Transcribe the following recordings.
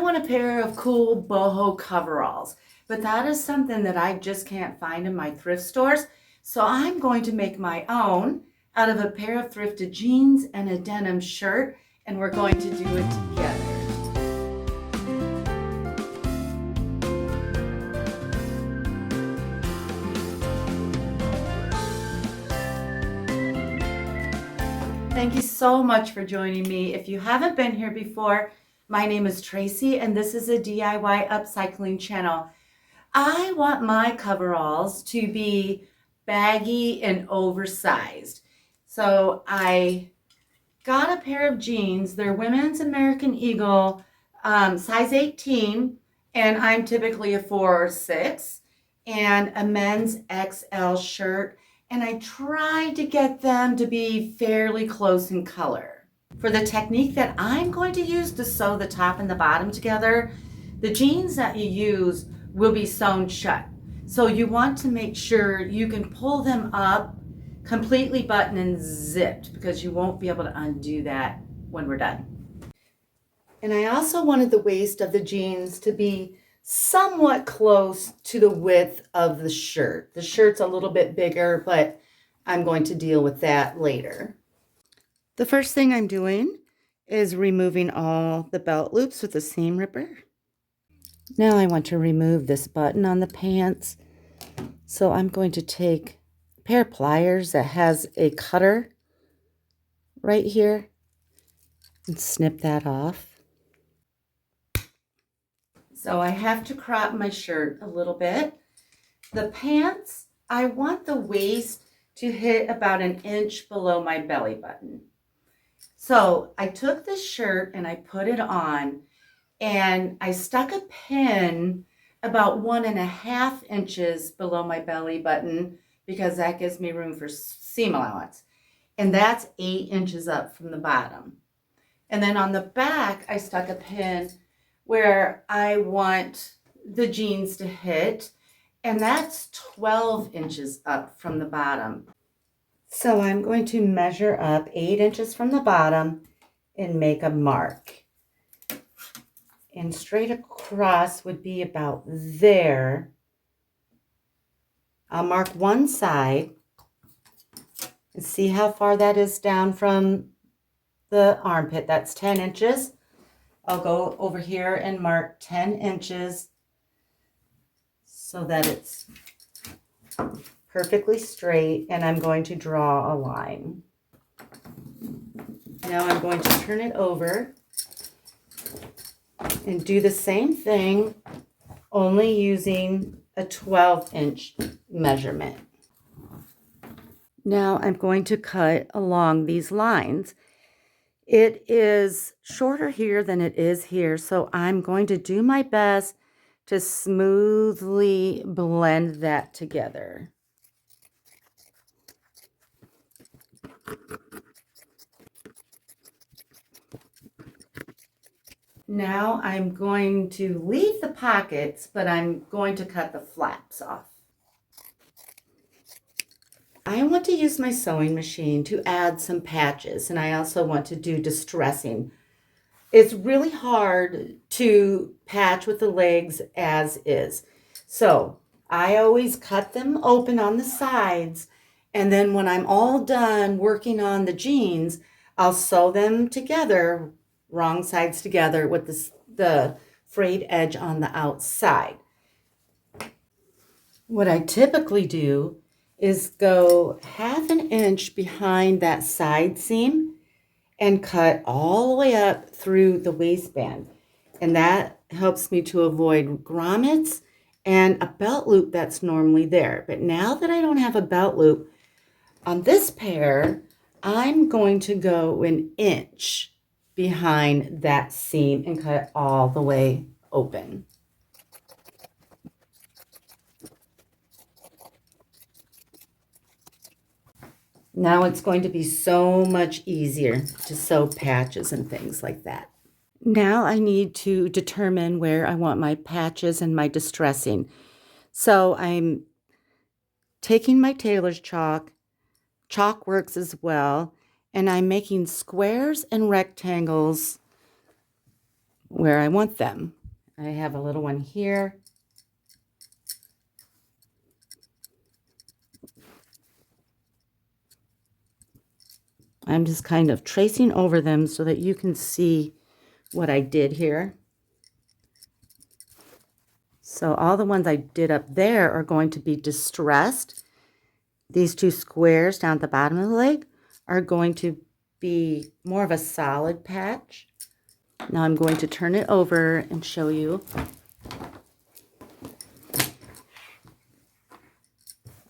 want a pair of cool boho coveralls, but that is something that I just can't find in my thrift stores. So I'm going to make my own out of a pair of thrifted jeans and a denim shirt, and we're going to do it together. Thank you so much for joining me. If you haven't been here before, my name is Tracy and this is a DIY upcycling channel. I want my coveralls to be baggy and oversized. So I got a pair of jeans. They're women's American Eagle, size 18, and I'm typically a 4 or 6, and a men's XL shirt. And I tried to get them to be fairly close in color. For the technique that I'm going to use to sew the top and the bottom together, the jeans that you use will be sewn shut. So you want to make sure you can pull them up completely buttoned and zipped, because you won't be able to undo that when we're done. And I also wanted the waist of the jeans to be somewhat close to the width of the shirt. The shirt's a little bit bigger, but I'm going to deal with that later. The first thing I'm doing is removing all the belt loops with a seam ripper. Now I want to remove this button on the pants. So I'm going to take a pair of pliers that has a cutter right here and snip that off. So I have to crop my shirt a little bit. The pants, I want the waist to hit about 1 inch below my belly button. So I took this shirt and I put it on, and I stuck a pin about 1.5 inches below my belly button, because that gives me room for seam allowance. And that's 8 inches up from the bottom. And then on the back, I stuck a pin where I want the jeans to hit, and that's 12 inches up from the bottom. So I'm going to measure up 8 inches from the bottom and make a mark. And straight across would be about there. I'll mark one side and see how far that is down from the armpit. That's 10 inches. I'll go over here and mark 10 inches so that it's perfectly straight, and I'm going to draw a line. Now I'm going to turn it over and do the same thing, only using a 12-inch measurement. Now I'm going to cut along these lines. It is shorter here than it is here, so I'm going to do my best to smoothly blend that together. Now I'm going to leave the pockets, but I'm going to cut the flaps off. I want to use my sewing machine to add some patches, and I also want to do distressing. It's really hard to patch with the legs as is. So I always cut them open on the sides, and then when I'm all done working on the jeans, I'll sew them together, wrong sides together, with the frayed edge on the outside. What I typically do is go 1/2 inch behind that side seam and cut all the way up through the waistband. And that helps me to avoid grommets and a belt loop that's normally there. But now that I don't have a belt loop on this pair, I'm going to go 1 inch behind that seam and cut it all the way open. Now it's going to be so much easier to sew patches and things like that. Now I need to determine where I want my patches and my distressing. So I'm taking my tailor's chalk works as well, and I'm making squares and rectangles where I want them. I have a little one here. I'm just kind of tracing over them so that you can see what I did here. So all the ones I did up there are going to be distressed. These two squares down at the bottom of the leg are going to be more of a solid patch. Now I'm going to turn it over and show you.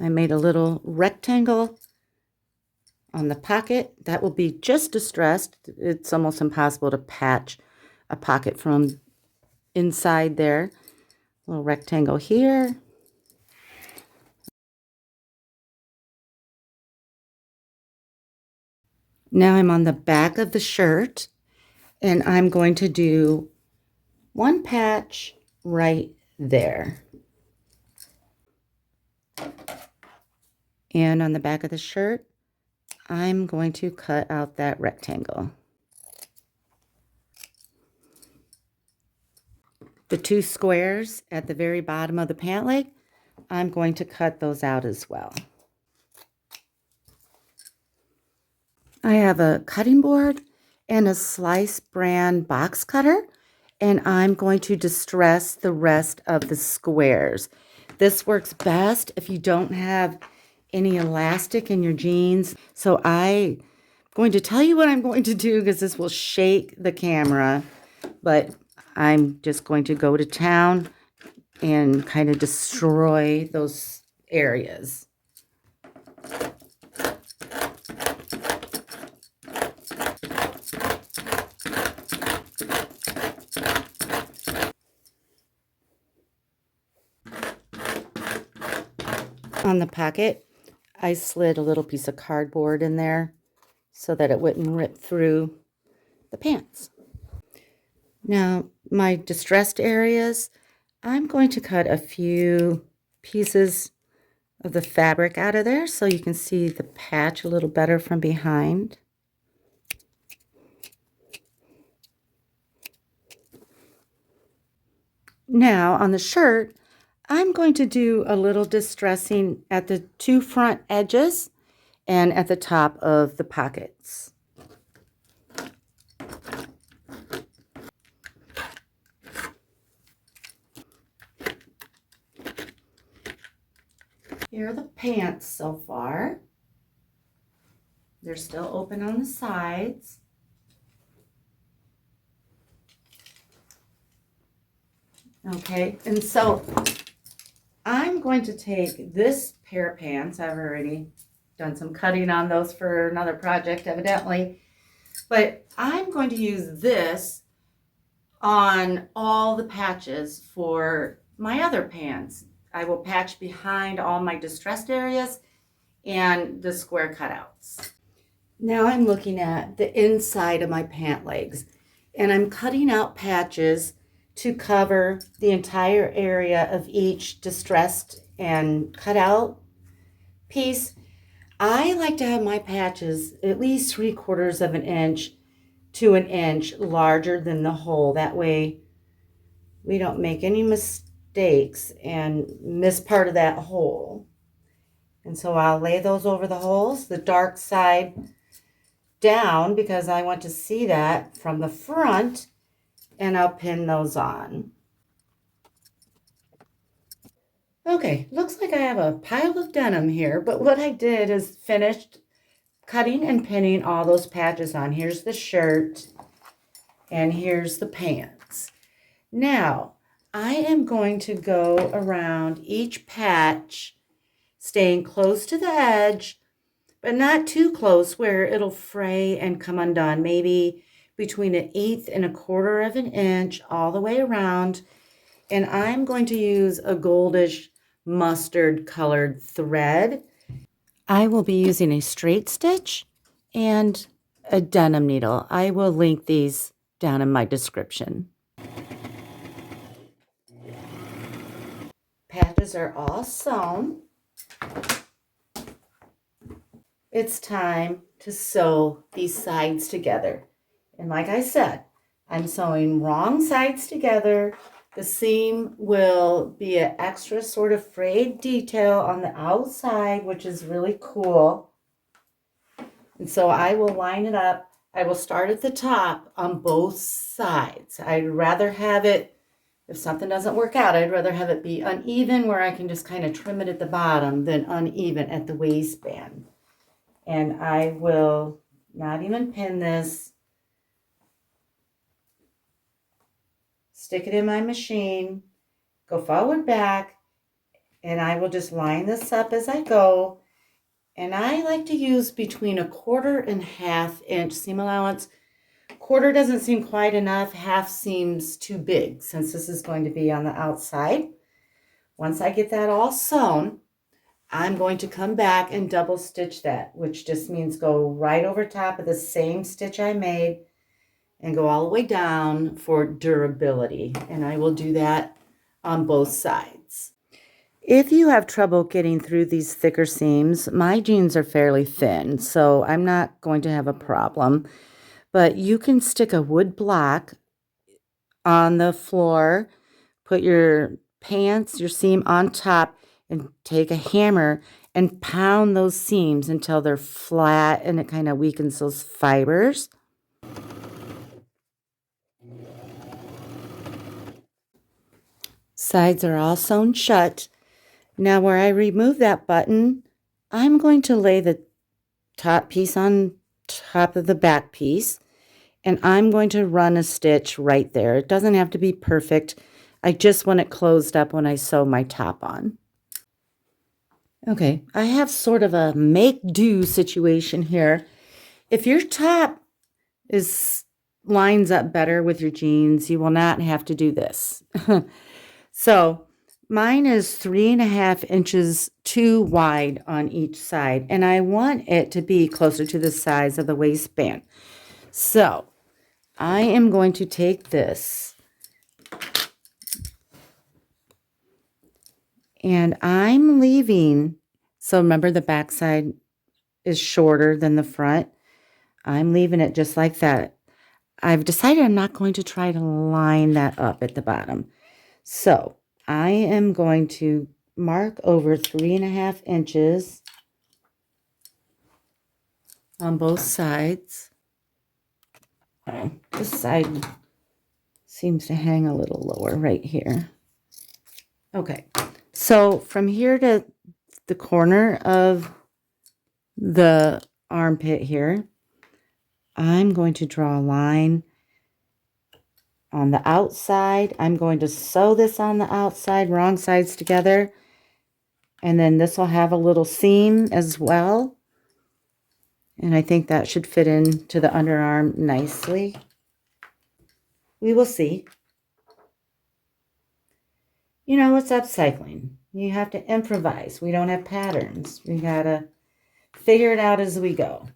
I made a little rectangle on the pocket. That will be just distressed. It's almost impossible to patch a pocket from inside there. A little rectangle here. Now I'm on the back of the shirt, and I'm going to do one patch right there. And on the back of the shirt, I'm going to cut out that rectangle. The two squares at the very bottom of the pant leg, I'm going to cut those out as well. I have a cutting board and a Slice brand box cutter, and I'm going to distress the rest of the squares. This works best if you don't have any elastic in your jeans. So I'm going to tell you what I'm going to do because this will shake the camera, but I'm just going to go to town and kind of destroy those areas. On the pocket, I slid a little piece of cardboard in there so that it wouldn't rip through the pants. Now, my distressed areas, I'm going to cut a few pieces of the fabric out of there so you can see the patch a little better from behind. Now, on the shirt, I'm going to do a little distressing at the two front edges and at the top of the pockets. Here are the pants so far. They're still open on the sides. Okay, and so I'm going to take this pair of pants. I've already done some cutting on those for another project, evidently. But I'm going to use this on all the patches for my other pants. I will patch behind all my distressed areas and the square cutouts. Now I'm looking at the inside of my pant legs, and I'm cutting out patches to cover the entire area of each distressed and cut out piece. I like to have my patches at least 3/4 of an inch to an inch larger than the hole. That way we don't make any mistakes and miss part of that hole. And so I'll lay those over the holes, the dark side down because I want to see that from the front, and I'll pin those on. Okay, looks like I have a pile of denim here, but what I did is finished cutting and pinning all those patches on. Here's the shirt, and here's the pants. Now, I am going to go around each patch, staying close to the edge, but not too close where it'll fray and come undone. Maybe between 1/8 and 1/4 of an inch all the way around. And I'm going to use a goldish mustard colored thread. I will be using a straight stitch and a denim needle. I will link these down in my description. Patches are all sewn. It's time to sew these sides together. And like I said, I'm sewing wrong sides together The seam will be an extra sort of frayed detail on the outside, which is really cool. And so I will line it up. I will start at the top on both sides. I'd rather have it, if something doesn't work out, I'd rather have it be uneven where I can just kind of trim it at the bottom than uneven at the waistband. And I will not even pin this. Stick it in my machine, go forward, back, and I will just line this up as I go. And I like to use between 1/4 and 1/2 inch seam allowance. 1/4 doesn't seem quite enough, 1/2 seems too big since this is going to be on the outside. Once I get that all sewn, I'm going to come back and double stitch that, which just means go right over top of the same stitch I made and go all the way down for durability. And I will do that on both sides. If you have trouble getting through these thicker seams, my jeans are fairly thin, so I'm not going to have a problem. But you can stick a wood block on the floor, put your pants, your seam on top, and take a hammer and pound those seams until they're flat and it kind of weakens those fibers. Sides are all sewn shut. Now where I remove that button, I'm going to lay the top piece on top of the back piece, and I'm going to run a stitch right there. It doesn't have to be perfect. I just want it closed up when I sew my top on. Okay, I have sort of a make-do situation here. If your top lines up better with your jeans, you will not have to do this. So mine is 3.5 inches too wide on each side, and I want it to be closer to the size of the waistband. So I am going to take this and I'm leaving, so remember the back side is shorter than the front. I'm leaving it just like that. I've decided I'm not going to try to line that up at the bottom. So I am going to mark over 3.5 inches on both sides. This side seems to hang a little lower right here. Okay, so from here to the corner of the armpit here, I'm going to draw a line on the outside. I'm going to sew this on the outside, wrong sides together. And then this will have a little seam as well. And I think that should fit into the underarm nicely. We will see. You know, it's upcycling. You have to improvise. We don't have patterns. We gotta figure it out as we go.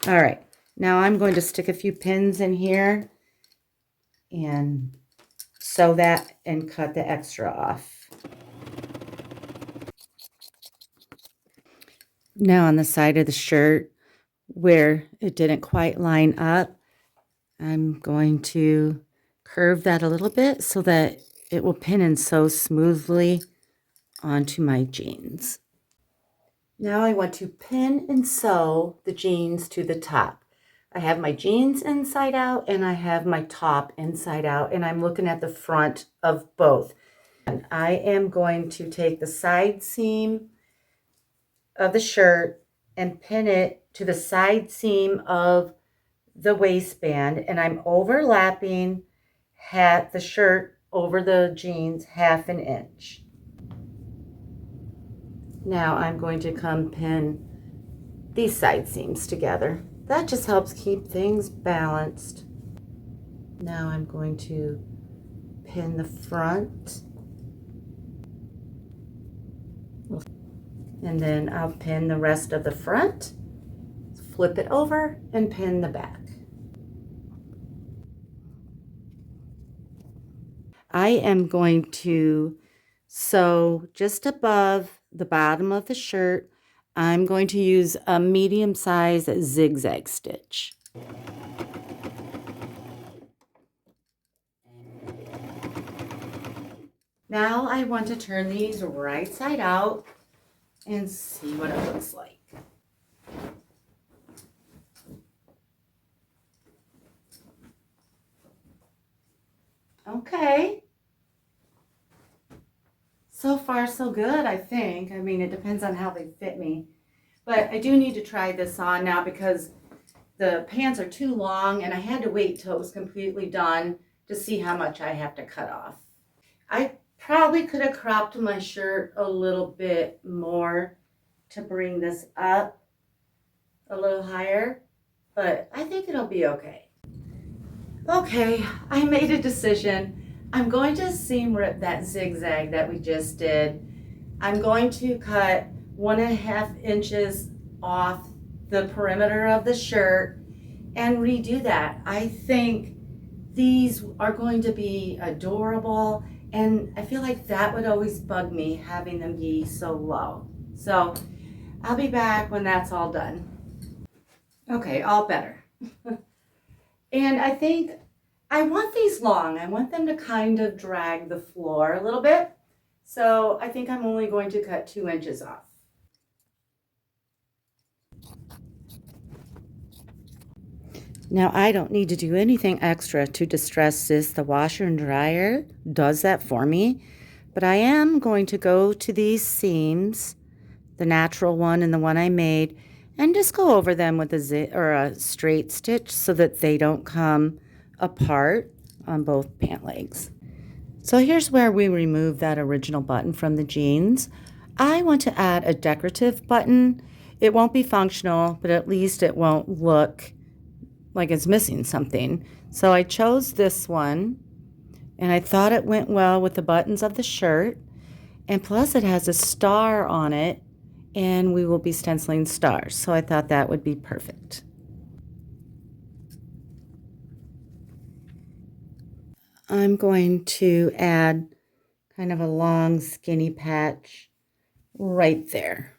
All right, now I'm going to stick a few pins in here and sew that and cut the extra off. Now on the side of the shirt where it didn't quite line up, I'm going to curve that a little bit so that it will pin and sew smoothly onto my jeans. Now I want to pin and sew the jeans to the top. I have my jeans inside out and I have my top inside out, and I'm looking at the front of both. And I am going to take the side seam of the shirt and pin it to the side seam of the waistband, and I'm overlapping the shirt over the jeans 1/2 inch. Now I'm going to come pin these side seams together. That just helps keep things balanced. Now I'm going to pin the front, and then I'll pin the rest of the front, flip it over, and pin the back. I am going to sew just above the bottom of the shirt. I'm going to use a medium size zigzag stitch. Now I want to turn these right side out and see what it looks like. Okay. So far, so good, I think. I mean, it depends on how they fit me. But I do need to try this on now because the pants are too long and I had to wait till it was completely done to see how much I have to cut off. I probably could have cropped my shirt a little bit more to bring this up a little higher, but I think it'll be okay. Okay, I made a decision. I'm going to seam rip that zigzag that we just did. I'm going to cut 1.5 inches off the perimeter of the shirt and redo that. I think these are going to be adorable, and I feel like that would always bug me, having them be so low. So I'll be back when that's all done. Okay, all better. And I think I want these long. I want them to kind of drag the floor a little bit. So I think I'm only going to cut 2 inches off. Now I don't need to do anything extra to distress this. The washer and dryer does that for me. But I am going to go to these seams, the natural one and the one I made, and just go over them with a straight stitch so that they don't come apart on both pant legs. So here's where we remove that original button from the jeans. I want to add a decorative button. It won't be functional, but at least it won't look like it's missing something. So I chose this one, and I thought it went well with the buttons of the shirt. And plus it has a star on it, and we will be stenciling stars. So I thought that would be perfect. I'm going to add kind of a long skinny patch right there.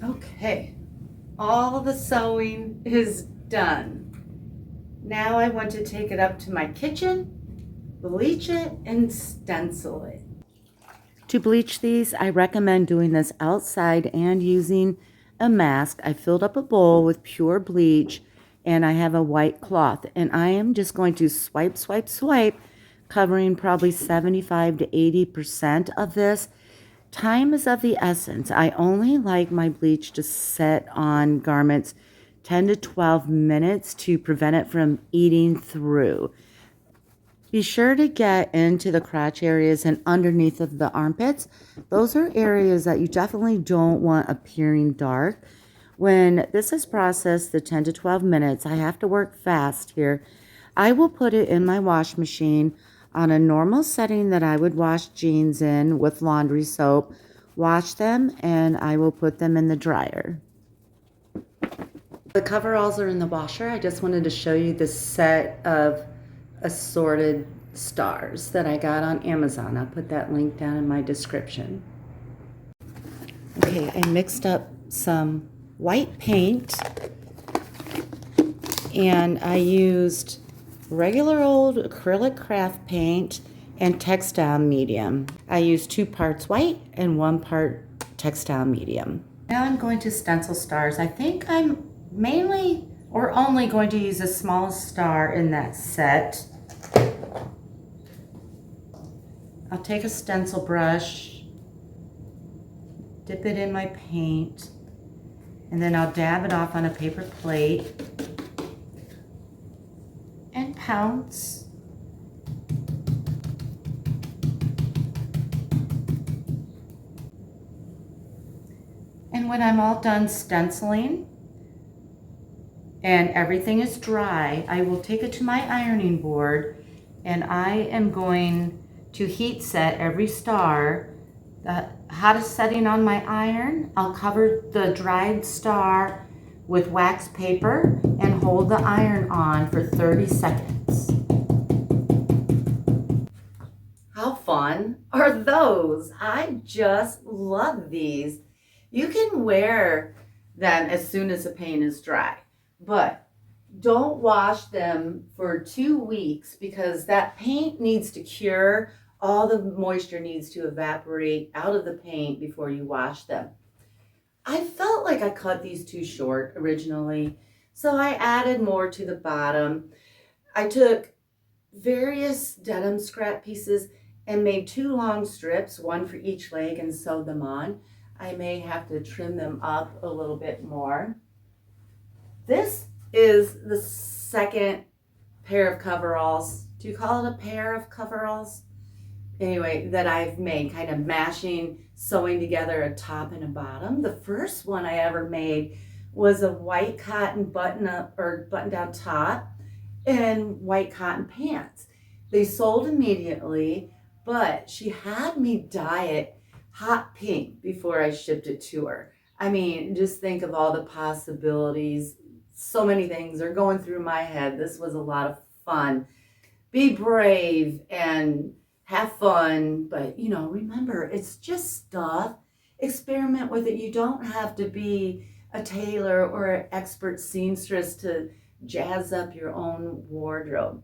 Okay, all the sewing is done. Now I want to take it up to my kitchen, bleach it, and stencil it. To bleach these, I recommend doing this outside and using a mask. I filled up a bowl with pure bleach, and I have a white cloth, and I am just going to swipe, swipe, swipe, covering probably 75 to 80% of this. Time is of the essence. I only like my bleach to set on garments 10 to 12 minutes to prevent it from eating through. Be sure to get into the crotch areas and underneath of the armpits. Those are areas that you definitely don't want appearing dark. When this is processed, the 10 to 12 minutes, I have to work fast here. I will put it in my wash machine on a normal setting that I would wash jeans in with laundry soap. Wash them, and I will put them in the dryer. The coveralls are in the washer. I just wanted to show you the set of assorted stars that I got on Amazon. I'll put that link down in my description. Okay, I mixed up some white paint, and I used regular old acrylic craft paint and textile medium. I used 2 parts white and 1 part textile medium. Now I'm going to stencil stars. I think I'm mainly or only going to use the smallest star in that set. I'll take a stencil brush, dip it in my paint, and then I'll dab it off on a paper plate and pounce. And when I'm all done stenciling and everything is dry, I will take it to my ironing board, and I am going to heat set every star. The hottest setting on my iron, I'll cover the dried star with wax paper and hold the iron on for 30 seconds. How fun are those? I just love these. You can wear them as soon as the paint is dry, but don't wash them for 2 weeks because that paint needs to cure All the moisture needs to evaporate out of the paint before you wash them. I felt like I cut these too short originally, so I added more to the bottom. I took various denim scrap pieces and made 2 long strips, one for each leg, and sewed them on. I may have to trim them up a little bit more. This is the second pair of coveralls. Do you call it a pair of coveralls? Anyway, that I've made, kind of mashing, sewing together a top and a bottom. The first one I ever made was a white cotton button up or button down top and white cotton pants. They sold immediately, but she had me dye it hot pink before I shipped it to her. I mean, just think of all the possibilities. So many things are going through my head. This was a lot of fun. Be brave and have fun, but remember, it's just stuff. Experiment with it. You don't have to be a tailor or an expert seamstress to jazz up your own wardrobe.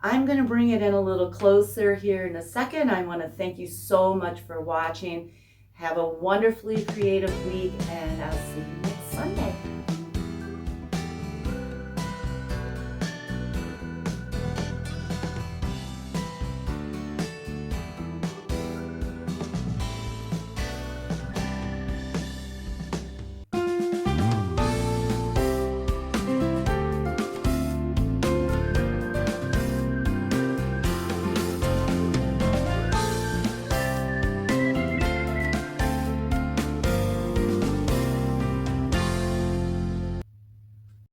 I'm going to bring it in a little closer here in a second. I want to thank you so much for watching. Have a wonderfully creative week, and I'll see you next Sunday.